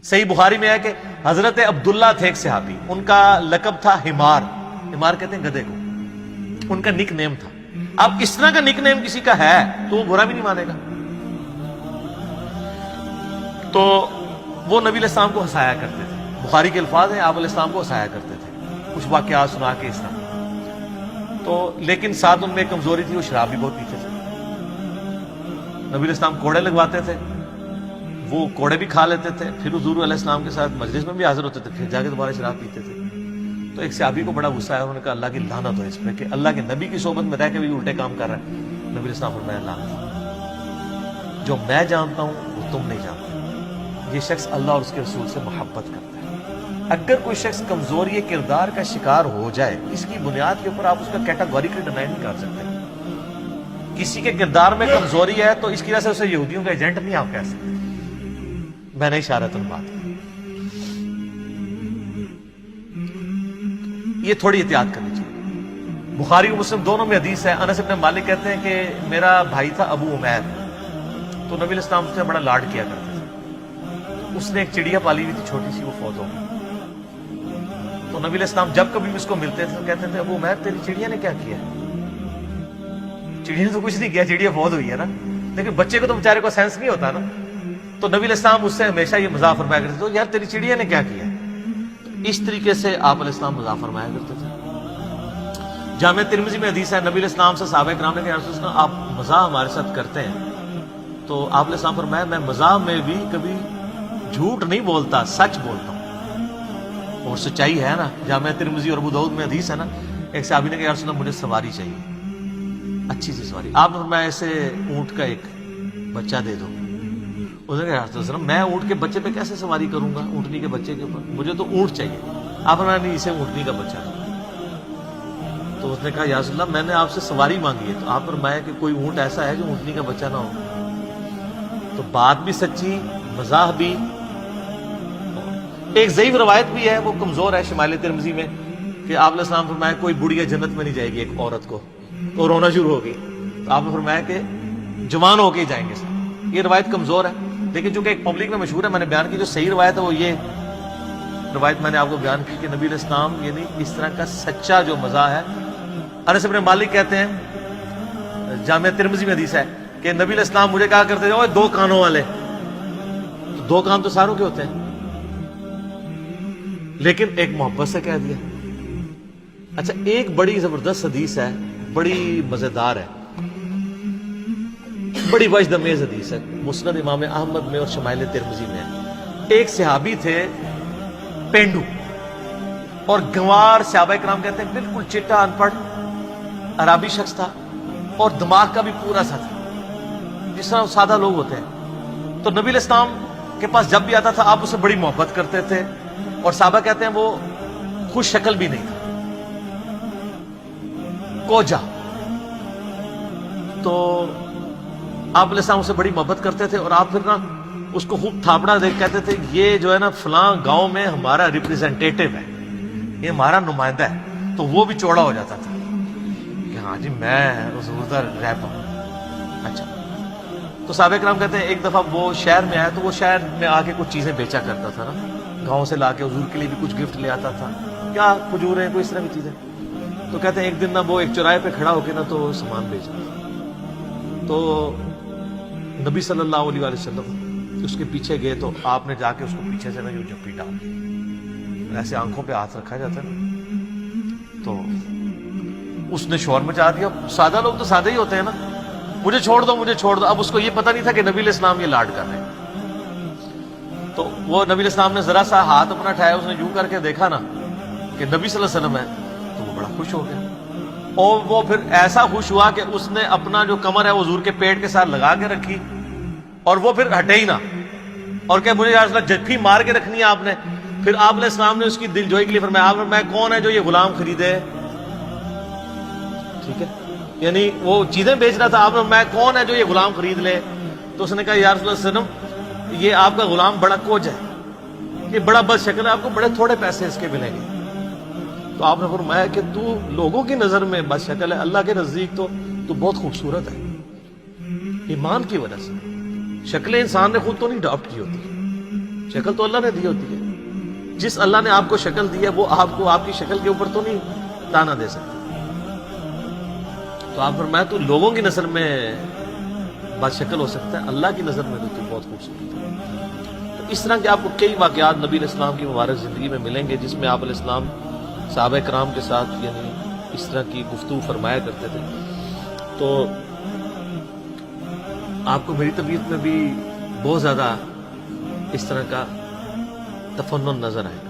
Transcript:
صحیح بخاری میں ہے کہ حضرت عبداللہ تھے ایک صحابی، ان کا لقب تھا حمار، حمار کہتے ہیں گدھے کو، ان کا نک نیم تھا۔ اب اس طرح کا نک نیم کسی کا ہے تو وہ برا بھی نہیں مانے گا۔ تو وہ نبی علیہ السلام کو ہنسایا کرتے تھے، بخاری کے الفاظ ہیں، آپ علیہ السلام کو ہنسایا کرتے تھے کچھ واقعات سنا کے اس طرح۔ تو لیکن ساتھ ان میں ایک کمزوری تھی، وہ شراب بھی بہت پیتے تھے۔ نبی علیہ السلام کوڑے لگواتے تھے، وہ کوڑے بھی کھا لیتے تھے، پھر حضور علیہ السلام کے ساتھ مجلس میں بھی حاضر ہوتے تھے، پھر جا کے دوبارہ شراب پیتے تھے۔ تو ایک صحابی کو بڑا غصہ آیا، انہوں نے کہا اللہ کی لعنت ہو اس پہ کہ اللہ کے نبی کی صحبت میں رہ کے بھی الٹے کام کر رہا ہے۔ نبی علیہ السلام فرمایا لعنت، جو میں جانتا ہوں وہ تم نہیں جانتے، یہ شخص اللہ اور اس کے رسول سے محبت کرتا ہے۔ اگر کوئی شخص کمزوری کردار کا شکار ہو جائے، اس کی بنیاد کے اوپر آپ اس کا کیٹاگوریکلی ڈینائی نہیں کر سکتے۔ کسی کے کردار میں کمزوری ہے تو اس کی وجہ سے اسے یہودیوں کا ایجنٹ نہیں آپ کہہ سکتے۔ میں نے اشارتاً بات کی، یہ تھوڑی احتیاط کرنی چاہیے۔ بخاری و مسلم دونوں میں حدیث ہے، انس بن مالک کہتے ہیں کہ میرا بھائی تھا ابو عمیر، تو نبی علیہ السلام سے بڑا لاڈ کیا کرتے تھے۔ اس نے ایک چڑیا پالی ہوئی تھی چھوٹی سی، وہ فوت ہو گئی۔ تو نبی علیہ السلام جب کبھی اس کو ملتے تھے تو کہتے تھے ابو عمیر تیری چڑیا نے کیا کیا؟ چڑیا نے تو کچھ نہیں کیا، چڑیا فوت ہوئی ہے نا، لیکن بچے کو تو بیچارے کو سینس نہیں ہوتا نا۔ تو نبی علیہ السلام اس سے ہمیشہ یہ مزاح فرمایا کرتے تھے، یار تیری چڑیا نے کیا کیا؟ اس طریقے سے آپ علیہ السلام مزاح فرمایا کرتے تھے۔ جامع ترمذی میں حدیث ہے، نبی علیہ السلام سے صحابہ کرام نے کہا یا رسول اللہ آپ مزاح ہمارے ساتھ کرتے ہیں؟ تو آپ علیہ السلام فرمایا میں مزاح میں بھی کبھی جھوٹ نہیں بولتا، سچ بولتا ہوں، اور سچائی ہے نا۔ جامع ترمذی اور ابو داؤد میں حدیث ہے نا، ایک صحابی نے کہا یا رسول اللہ مجھے سواری چاہیے، اچھی سی سواری۔ آپ نے فرمایا ایسے اونٹ کا ایک بچہ دے دو۔ اس نے کہا میں اونٹ کے بچے پہ کیسے سواری کروں گا، اونٹنی کے بچے کے اوپر، مجھے تو اونٹ چاہیے۔ آپ نے نہیں، اسے اونٹنی کا بچہ دو۔ تو اس نے کہا یا رسول اللہ میں نے آپ سے سواری مانگی ہے، تو آپ فرمایا کہ کوئی اونٹ ایسا ہے جو اونٹنی کا بچہ نہ ہو۔ تو بات بھی سچی، مزاح بھی۔ ایک ضعیف روایت بھی ہے، وہ کمزور ہے شمال ترمذی میں، کہ آپ علیہ السلام فرمایا کوئی بڑھیا جنت میں نہیں جائے گی ایک عورت کو، تو رونا شروع ہوگی۔ تو آپ نے فرمایا کہ جوان ہو کے ہی جائیں گے سب۔ یہ روایت کمزور ہے، لیکن چونکہ ایک پبلک میں مشہور ہے، میں نے بیان کی۔ جو صحیح روایت ہے وہ یہ روایت میں نے آپ کو بیان کی کہ نبی علیہ السلام یعنی اس طرح کا سچا جو مزاح ہے۔ انس بن مالک کہتے ہیں، جامع ترمذی میں حدیث ہے کہ نبی علیہ السلام مجھے کہا کرتے تھے دو کانوں والے، تو دو کان تو ساروں کے ہوتے ہیں، لیکن ایک محبت سے کہہ دیا۔ اچھا، ایک بڑی زبردست حدیث ہے، بڑی مزیدار ہے، بڑی وجد امیز حدیث ہے، مسند امام احمد میں اور شمائل ترمذی میں ہے۔ ایک صحابی تھے پینڈو، اور گنوار، صحابہ کرام کہتے ہیں بالکل چٹا ان پڑھ عربی شخص تھا، اور دماغ کا بھی پورا سا تھا، جس طرح سادہ لوگ ہوتے ہیں۔ تو نبی علیہ السلام کے پاس جب بھی آتا تھا آپ اسے بڑی محبت کرتے تھے، اور صحابہ کہتے ہیں وہ خوش شکل بھی نہیں تھا، کوجا۔ تو آپ علیہ السلام اسے بڑی محبت کرتے تھے، اور آپ پھر نا اس کو خوب تھاپڑا دیکھ کہتے تھے یہ جو ہے نا فلاں گاؤں میں ہمارا ریپریزنٹیٹو ہے، یہ ہمارا نمائندہ ہے۔ تو وہ بھی چوڑا ہو جاتا تھا کہ ہاں جی میں حضور دا رہتا ہوں۔ اچھا، تو صحابہ کرام کہتے ہیں ایک دفعہ وہ شہر میں آیا، تو وہ شہر میں آ کے کچھ چیزیں بیچا کرتا تھا نا، گاؤں سے لا کے حضور کے لیے بھی کچھ گفٹ لے آتا تھا، کیا کھجوریں کوئی اس طرح کی چیزیں۔ تو کہتے ہیں ایک دن نا وہ ایک چوراہے پہ کھڑا ہو کے نا تو سامان بیچ رہا تھا۔ تو نبی صلی اللہ علیہ وسلم اس کے پیچھے گئے، تو آپ نے جا کے اس کو پیچھے سے نا جو جھپی ڈال دی، ایسے آنکھوں پہ ہاتھ رکھا جاتا ہے نا، تو اس نے شور مچا دیا۔ سادہ لوگ تو سادہ ہی ہوتے ہیں نا، مجھے چھوڑ دو مجھے چھوڑ دو۔ اب اس کو یہ پتہ نہیں تھا کہ نبی علیہ السلام یہ لاڈ کر رہے ہیں۔ تو وہ نبی علیہ السلام نے ذرا سا ہاتھ اپنا اٹھایا، اس نے یوں کر کے دیکھا نا کہ نبی صلی اللہ علیہ وسلم ہے، تو وہ بڑا خوش ہو گیا، اور وہ پھر ایسا خوش ہوا کہ اس نے اپنا جو کمر ہے وہ حضور کے پیٹ کے ساتھ لگا کے رکھی، اور وہ پھر ہٹے ہی نہ، اور کہ مجھے یا رسول اللہ جھپی مار کے رکھنی ہے آپ نے۔ پھر آپ علیہ السلام نے اس کی دل جوئی کے لیے فرمایا، آپ نے میں کون ہے جو یہ غلام خریدے؟ ٹھیک ہے، یعنی وہ چیزیں بیچ رہا تھا، آپ نے میں کون ہے جو یہ غلام خرید لے؟ تو اس نے کہا یا رسول اللہ صلی اللہ علیہ وسلم یہ آپ کا غلام بڑا کوج ہے، یہ بڑا بد شکل ہے، آپ کو بڑے تھوڑے پیسے اس کے ملیں گے۔ تو آپ نے فرمایا کہ تو لوگوں کی نظر میں بد شکل ہے، اللہ کے نزدیک تو بہت خوبصورت ہے، ایمان کی وجہ سے۔ شکل انسان نے خود تو نہیں اڈاپٹ کی ہوتی، شکل تو اللہ نے دی ہوتی ہے. جس اللہ نے آپ کو شکل دی ہے وہ آپ کو آپ کی شکل کے اوپر تو نہیں تانا دے سکتا. تو آپ فرمایا تو لوگوں کی نظر میں بد شکل ہو سکتا ہے, اللہ کی نظر میں تو بہت خوبصورت ہے. تو اس طرح کے آپ کو کئی واقعات نبی علیہ السلام کی مبارک زندگی میں ملیں گے جس میں آپ علیہ السلام صحابہ کرام کے ساتھ یعنی اس طرح کی گفتگو فرمایا کرتے تھے. تو آپ کو میری طبیعت میں بھی بہت زیادہ اس طرح کا تفنن نظر آئے گا.